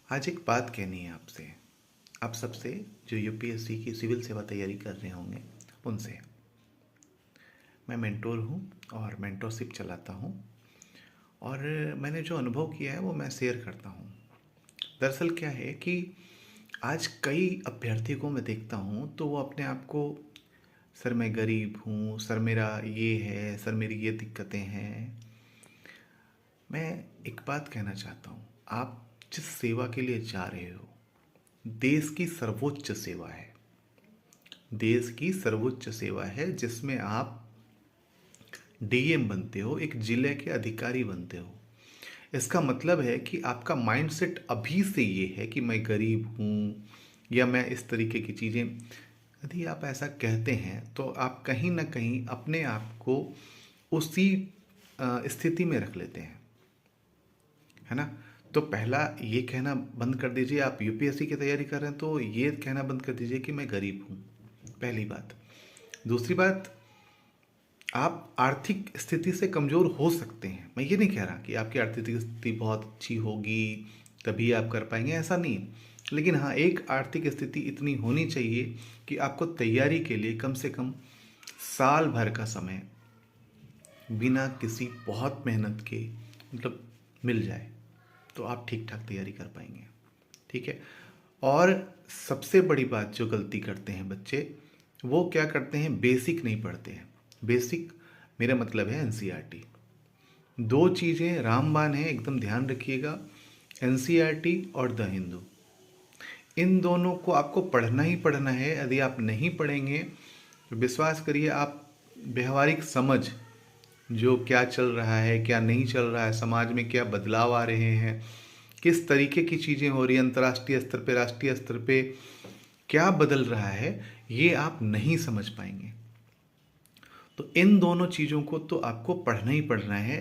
आज एक बात कहनी है आपसे, आप सबसे जो यूपीएससी की सिविल सेवा तैयारी कर रहे होंगे उनसे। मैं मेंटोर हूँ और मेंटोरशिप चलाता हूँ और मैंने जो अनुभव किया है वो मैं शेयर करता हूँ। दरअसल क्या है कि आज कई अभ्यर्थी को मैं देखता हूँ तो वो अपने आप को, सर मैं गरीब हूँ, सर मेरा ये है, सर मेरी ये दिक्कतें हैं। मैं एक बात कहना चाहता हूँ, आप जिस सेवा के लिए जा रहे हो देश की सर्वोच्च सेवा है। देश की सर्वोच्च सेवा है जिसमें आप डीएम बनते हो, एक जिले के अधिकारी बनते हो। इसका मतलब है कि आपका माइंडसेट अभी से ये है कि मैं गरीब हूँ या मैं इस तरीके की चीज़ें। यदि आप ऐसा कहते हैं तो आप कहीं ना कहीं अपने आप को उसी स्थिति में रख लेते हैं, है ना। तो पहला ये कहना बंद कर दीजिए, आप यूपीएससी की तैयारी कर रहे हैं तो ये कहना बंद कर दीजिए कि मैं गरीब हूँ, पहली बात। दूसरी बात, आप आर्थिक स्थिति से कमज़ोर हो सकते हैं। मैं ये नहीं कह रहा कि आपकी आर्थिक स्थिति बहुत अच्छी होगी तभी आप कर पाएंगे, ऐसा नहीं। लेकिन हाँ, एक आर्थिक स्थिति इतनी होनी चाहिए कि आपको तैयारी के लिए कम से कम साल भर का समय बिना किसी बहुत मेहनत के मतलब मिल जाए, तो आप ठीक ठाक तैयारी कर पाएंगे। ठीक है। और सबसे बड़ी बात जो गलती करते हैं बच्चे, वो क्या करते हैं, बेसिक नहीं पढ़ते हैं। बेसिक मेरा मतलब है एनसीईआरटी। दो चीज़ें रामबाण है, एकदम ध्यान रखिएगा, एनसीईआरटी और द हिंदू। इन दोनों को आपको पढ़ना ही पढ़ना है। यदि आप नहीं पढ़ेंगे तो विश्वास करिए, आप व्यवहारिक समझ, जो क्या चल रहा है क्या नहीं चल रहा है, समाज में क्या बदलाव आ रहे हैं, किस तरीके की चीज़ें हो रही हैं अंतर्राष्ट्रीय स्तर पे, राष्ट्रीय स्तर पे क्या बदल रहा है, ये आप नहीं समझ पाएंगे। तो इन दोनों चीज़ों को तो आपको पढ़ना ही पढ़ना है।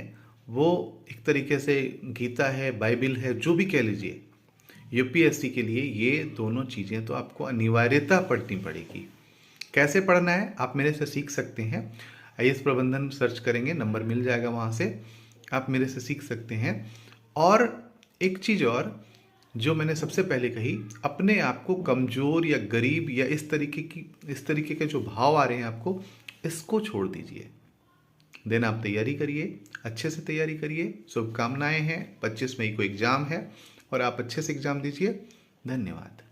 वो एक तरीके से गीता है, बाइबिल है, जो भी कह लीजिए। यूपीएससी के लिए ये दोनों चीज़ें तो आपको अनिवार्यता पढ़नी पड़ेगी। कैसे पढ़ना है आप मेरे से सीख सकते हैं। आईएएस प्रबंधन सर्च करेंगे, नंबर मिल जाएगा, वहाँ से आप मेरे से सीख सकते हैं। और एक चीज़ और जो मैंने सबसे पहले कही, अपने आप को कमज़ोर या गरीब या इस तरीके के जो भाव आ रहे हैं आपको, इसको छोड़ दीजिए। देन आप तैयारी करिए, अच्छे से तैयारी करिए। शुभकामनाएं हैं। 25 मई को एग्ज़ाम है और आप अच्छे से एग्ज़ाम दीजिए। धन्यवाद।